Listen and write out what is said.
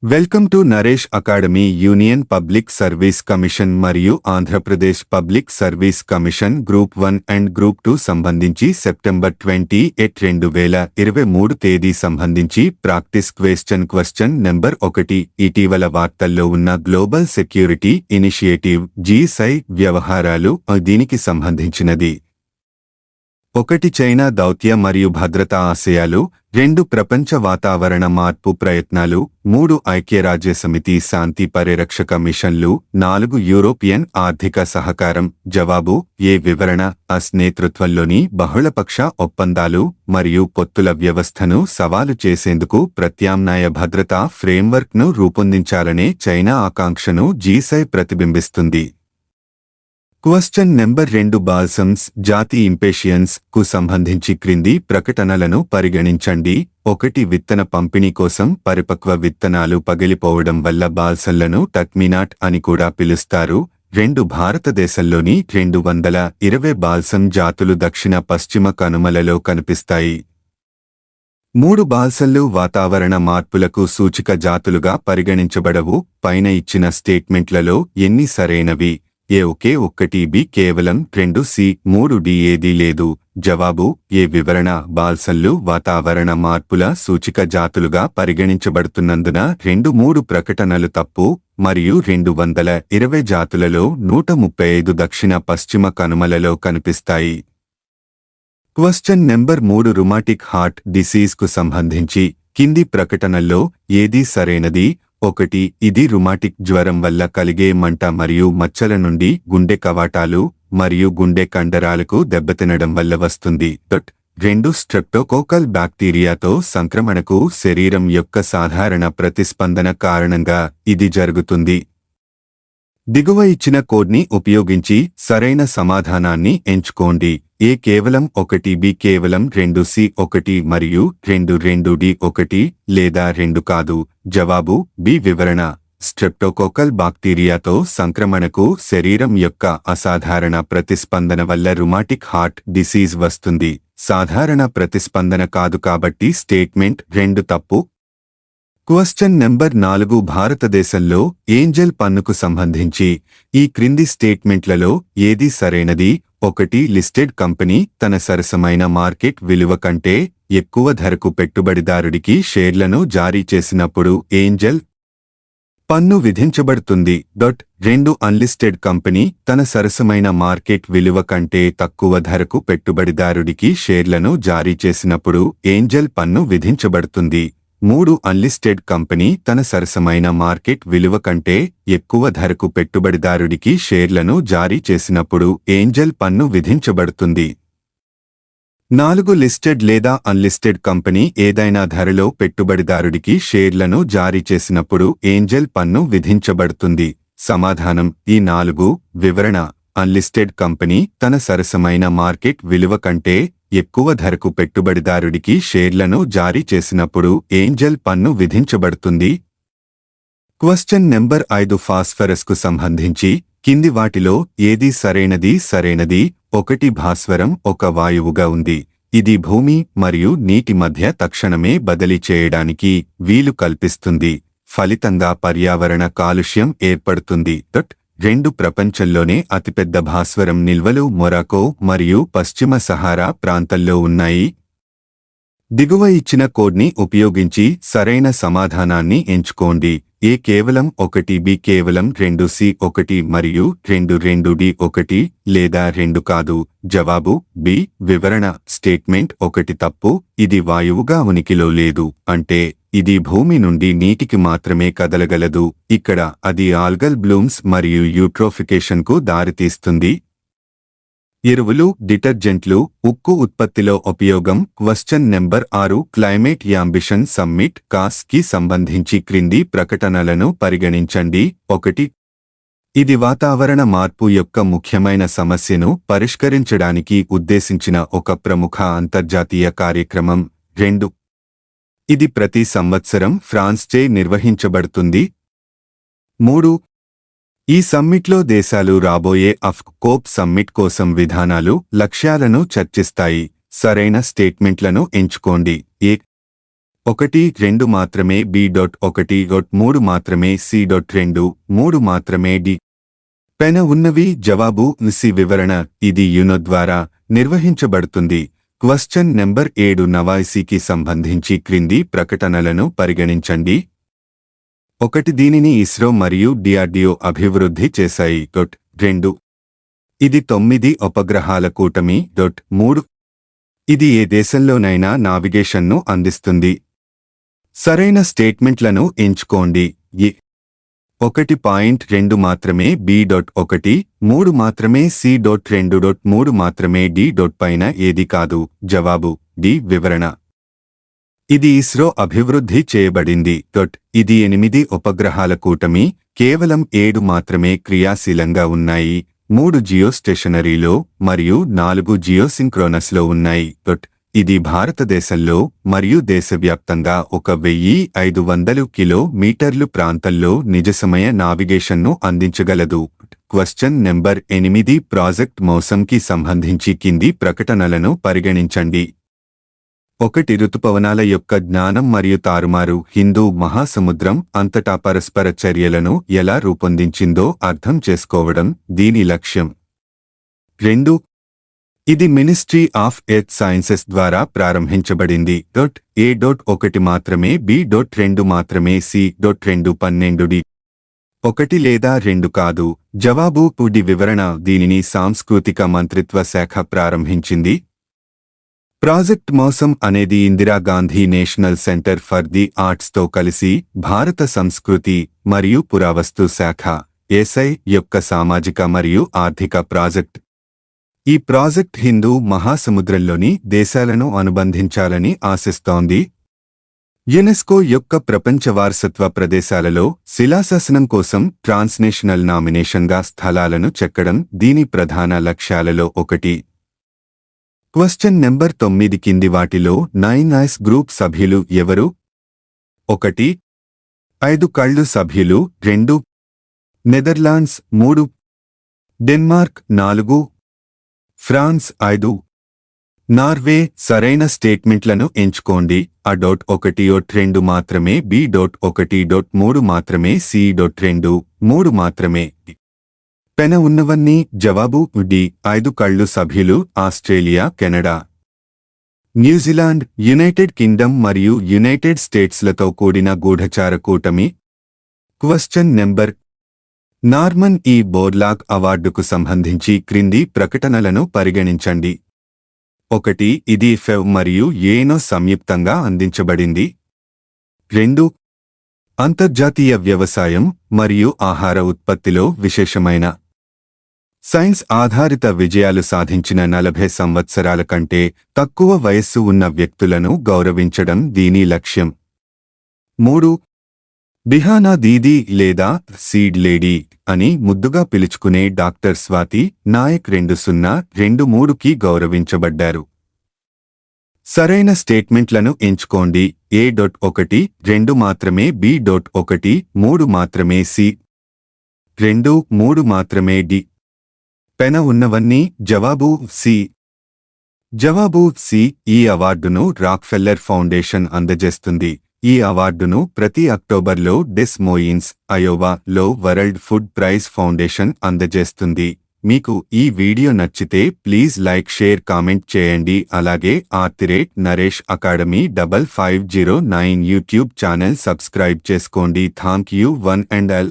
Welcome to Naresh academy. Union public service commission మరియు Andhra Pradesh public service commission group 1 and group 2 సంబంధించి September 28, 2023 తేదీ సంబంధించి practice question number 1. ఇటీవల వార్తల్లో ఉన్న గ్లోబల్ సెక్యూరిటీ ఇనిషియేటివ్ GSI వ్యవహారాలు దీనికి సంబంధించినది. 1 చైనా దౌత్య మరియు భద్రతా ఆశయాలు, 2 ప్రపంచ వాతావరణ మార్పు ప్రయత్నాలు, 3 ఐక్యరాజ్యసమితి శాంతి పరిరక్షక మిషన్లు, 4 యూరోపియన్ ఆర్థిక సహకారం. జవాబు ఏ వివరణ అస్ నేతృత్వంలోని బహుళపక్ష ఒప్పందాలు మరియు పొత్తుల వ్యవస్థను సవాలు చేసేందుకు ప్రత్యామ్నాయ భద్రతా ఫ్రేమ్వర్క్ను రూపొందించాలనే చైనా ఆకాంక్షను GSI ప్రతిబింబిస్తుంది. క్వశ్చన్ నెంబర్ 2 బాల్సమ్స్ జాతి ఇంపేషియన్స్ కు సంబంధించి క్రింది ప్రకటనలను పరిగణించండి. 1 విత్తన పంపిణీ కోసం పరిపక్వ విత్తనాలు పగిలిపోవడం వల్ల బాల్సంలను టక్మినాట్ అని కూడా పిలుస్తారు. 2 భారతదేశంలోని 220 బాల్సం జాతులు దక్షిణ పశ్చిమ కనుమలలో కనిపిస్తాయి. 3 బాల్సంలు వాతావరణ మార్పులకు సూచిక జాతులుగా పరిగణించబడవు. పైన ఇచ్చిన స్టేట్మెంట్లలో ఎన్ని సరైనవి? ఏ ఒకే 1, బి కేవలం 2, సి 3, డి ఏదీ లేదు. జవాబు ఏ వివరణ బాల్సంలు వాతావరణ మార్పుల సూచిక జాతులుగా పరిగణించబడుతున్నందున 2-3 ప్రకటనలు తప్పు మరియు 220 జాతులలో 135 దక్షిణ పశ్చిమ కనుమలలో కనిపిస్తాయి. Question number 3 rheumatic heart disease కు సంబంధించి కింది ప్రకటనల్లో ఏది సరైనది? 1 ఇది రుమాటిక్ జ్వరం వల్ల కలిగే మంట మరియు మచ్చల నుండి గుండె కవాటాలు మరియు గుండె కండరాలకు దెబ్బతినడం వల్ల వస్తుంది. 2 స్ట్రెప్టోకోకల్ బ్యాక్టీరియాతో సంక్రమణకు శరీరం యొక్క సాధారణ ప్రతిస్పందన కారణంగా ఇది జరుగుతుంది. దిగువ ఇచ్చిన కోడ్ని ఉపయోగించి సరైన సమాధానాన్ని ఎంచుకోండి. ఏ కేవలం 1, బి కేవలం 2, సి 1 మరియు 2 డి 1 లేదా 2 కాదు. జవాబు బి వివరణ స్ట్రెప్టోకోకల్ బ్యాక్టీరియాతో సంక్రమణకు శరీరం యొక్క అసాధారణ ప్రతిస్పందన వల్ల రుమాటిక్ హార్ట్ డిసీజ్ వస్తుంది. సాధారణ ప్రతిస్పందన కాదు కాబట్టి స్టేట్మెంట్ 2 తప్పు. క్వశ్చన్ నెంబర్ 4 భారతదేశంలో ఏంజెల్ పన్నుకు సంబంధించి ఈ క్రింది స్టేట్మెంట్లలో ఏది సరైనది? 1 లిస్టెడ్ కంపెనీ తన సరసమైన మార్కెట్ విలువ కంటే ఎక్కువ ధరకు పెట్టుబడిదారుడికి షేర్లను జారీ చేసినప్పుడు ఏంజెల్ పన్ను విధించబడుతుంది. 2 అన్లిస్టెడ్ కంపెనీ తన సరసమైన మార్కెట్ విలువ కంటే తక్కువ ధరకు పెట్టుబడిదారుడికి షేర్లను జారీ చేసినప్పుడు ఏంజెల్ పన్ను విధించబడుతుంది. 3 అన్లిస్టెడ్ కంపెనీ తన సరసమైన మార్కెట్ విలువ కంటే ఎక్కువ ధరకు పెట్టుబడిదారుడికి షేర్లను జారీ చేసినప్పుడు ఏంజెల్ పన్ను విధించబడుతుంది. 4 లిస్టెడ్ లేదా అన్లిస్టెడ్ కంపెనీ ఏదైనా ధరలో పెట్టుబడిదారుడికి షేర్లను జారీ చేసినప్పుడు ఏంజెల్ పన్ను విధించబడుతుంది. సమాధానం ఈ 4. వివరణ అన్లిస్టెడ్ కంపెనీ తన సరసమైన మార్కెట్ విలువ కంటే ఎక్కువ ధరకు పెట్టుబడిదారుడికి షేర్లను జారీ చేసినప్పుడు ఏంజెల్ పన్ను విధించబడుతుంది. క్వశ్చన్ నెంబర్ 5 ఫాస్ఫరస్ కు సంబంధించి కింది వాటిలో ఏది సరైనది? 1 భాస్వరం ఒక వాయువుగా ఉంది. ఇది భూమి మరియు నీటి మధ్య తక్షణమే బదిలీ చేయడానికి వీలు కల్పిస్తుంది. ఫలితంగా పర్యావరణ కాలుష్యం ఏర్పడుతుంది. 2 ప్రపంచంలోనే అతిపెద్ద భాస్వరం నిల్వలు మొరాకో మరియు పశ్చిమ సహారా ప్రాంతంలో ఉన్నాయి. దిగువ ఇచ్చిన కోడ్ని ఉపయోగించి సరైన సమాధానాన్ని ఎంచుకోండి. ఏ కేవలం 1, బి కేవలం 2, సి 1 మరియు 2 డి 1 లేదా 2 కాదు. జవాబు బి వివరణ స్టేట్మెంట్ 1 తప్పు. ఇది వాయువుగా ఉనికిలో లేదు అంటే ఇది భూమి నుండి నీటికి మాత్రమే కదలగలదు. ఇక్కడ అది ఆల్గల్ బ్లూమ్స్ మరియు యూట్రోఫికేషన్కు దారితీస్తుంది. ఎరువులు, డిటర్జెంట్లు, ఉక్కు ఉత్పత్తిలో ఉపయోగం. Question number 6 climate ambition summit cos కి సంబంధించి క్రింది ప్రకటనలను పరిగణించండి. 1 ఇది వాతావరణ మార్పు యొక్క ముఖ్యమైన సమస్యను పరిష్కరించడానికి ఉద్దేశించిన ఒక ప్రముఖ అంతర్జాతీయ కార్యక్రమం. 2 ఇది ప్రతి సంవత్సరం ఫ్రాన్స్చే నిర్వహించబడుతుంది. 3 ఈ సమ్మిట్లో దేశాలు రాబోయే కోప్ సమ్మిట్ కోసం విధానాలు, లక్ష్యాలను చర్చిస్తాయి. సరైన స్టేట్మెంట్లను ఎంచుకోండి. ఏ 1.2 మాత్రమే B.1.3 మాత్రమే C.2 మాత్రమే D. పైన ఉన్నవి జవాబు సి వివరణ ఇది యునో ద్వారా నిర్వహించబడుతుంది. క్వశ్చన్ నెంబర్ 7 నవాయిసీకి సంబంధించి క్రింది ప్రకటనలను పరిగణించండి. 1 దీనిని ఇస్రో మరియు డిఆర్డిఓ అభివృద్ధి చేశాయి. 2 ఇది 9 ఉపగ్రహాల కూటమి. 3 ఇది ఏ దేశంలోనైనా నావిగేషన్ను అందిస్తుంది. సరైన స్టేట్మెంట్లను ఎంచుకోండి. 1.2 మాత్రమే B.1, 3 మాత్రమే C.2, 3 మాత్రమే D. పైన ఏది కాదు. జవాబు డి వివరణ. ఇది ఇస్రో అభివృద్ధి చేయబడింది. ఇది 8 ఉపగ్రహాల కూటమి. కేవలం 7 మాత్రమే క్రియాశీలంగా ఉన్నాయి. 3 జియో స్టేషనరీలో మరియు 4 జియోసింక్రోనస్లో ఉన్నాయి. ఇది భారతదేశంలో మరియు దేశవ్యాప్తంగా 1500 కిలోమీటర్లు ప్రాంతంలో నిజసమయ నావిగేషన్ను అందించగలదు. క్వశ్చన్ నెంబర్ 8 ప్రాజెక్ట్ మౌసంకి సంబంధించి కింది ప్రకటనలను పరిగణించండి. 1 ఋతుపవనాల యొక్క జ్ఞానం మరియు తారుమారు. హిందూ మహాసముద్రం అంతటా పరస్పర చర్యలను ఎలా రూపొందించిందో అర్థం చేసుకోవడం దీని లక్ష్యం. 2 ఇది మినిస్ట్రీ ఆఫ్ ఎర్త్ సైన్సెస్ ద్వారా ప్రారంభించబడింది. A.1 మాత్రమే B.2 మాత్రమే C.2 12D. 1 లేదా 2 కాదు. జవాబు డి వివరణ. దీనిని సాంస్కృతిక మంత్రిత్వ శాఖ ప్రారంభించింది. ప్రాజెక్ట్ మౌసం అనేది Indira Gandhi national centre for the ఆర్ట్స్తో కలిసి భారత సంస్కృతి మరియు పురావస్తు శాఖ ఎస్ఐ యొక్క సామాజిక మరియు ఆర్థిక ప్రాజెక్ట్. ఈ ప్రాజెక్ట్ హిందూ మహాసముద్రంలోని దేశాలను అనుబంధించాలని ఆశిస్తోంది. యునెస్కో యొక్క ప్రపంచ వారసత్వ ప్రదేశాలలో శిలాశాసనం కోసం ట్రాన్స్నేషనల్ నామినేషన్గా స్థలాలను చెక్కడం దీని ప్రధాన లక్ష్యాలలో ఒకటి. క్వశ్చన్ నెంబర్ 9 కింది వాటిలో 9 ఐస్ గ్రూప్ సభ్యులు ఎవరు? 1 5 కళ్ళు సభ్యులు. 2 నెదర్లాండ్స్. 3 డెన్మార్క్. 4 ఫ్రాన్స్. 5 నార్వే. సరైన స్టేట్మెంట్లను ఎంచుకోండి. A.1.2 మాత్రమే B.1.3 మాత్రమే C.2 మాత్రమే. పెన ఉన్నవన్నీ జవాబు డి. 5 కళ్ళు సభ్యులు. Australia, Canada, New Zealand, United Kingdom మరియు యునైటెడ్ స్టేట్స్లతో కూడిన గూఢచార కూటమి. క్వశ్చన్ నెంబర్ నార్మన్ ఈ బోర్లాగ్ అవార్డుకు సంబంధించి క్రింది ప్రకటనలను పరిగణించండి. 1 ఇది ఫెవ్ మరియు యుఎన్ఓ సంయుక్తంగా అందించబడింది. 2 అంతర్జాతీయ వ్యవసాయం మరియు ఆహార ఉత్పత్తిలో విశేషమైన సైన్స్ ఆధారిత విజయాలు సాధించిన 40 సంవత్సరాల కంటే తక్కువ వయస్సు ఉన్న వ్యక్తులను గౌరవించడం దీని లక్ష్యం. 3 బిహానా దీదీ లేదా సీడ్ లేడీ అని ముద్దుగా పిలుచుకునే డాక్టర్ స్వాతి నాయక్ 2023కి గౌరవించబడ్డారు. సరైన స్టేట్మెంట్లను ఎంచుకోండి. A.1 2 మాత్రమే B.1 3 మాత్రమే C.2 3 మాత్రమే D. పెన ఉన్నవన్నీ జవాబు సి. జవాబు సి. ఈ అవార్డును రాక్ఫెల్లర్ ఫౌండేషన్ అందజేస్తుంది. ఈ అవార్డును ప్రతి అక్టోబర్లో డెస్ మోయిన్స్, అయోవాలో వరల్డ్ ఫుడ్ ప్రైజ్ ఫౌండేషన్ అందజేస్తుంది. మీకు ఈ వీడియో నచ్చితే ప్లీజ్ లైక్, షేర్, కామెంట్ చేయండి. అలాగే @Naresh academy 5509 YouTube channel subscribe చేసుకోండి. Thank you. 1 and all.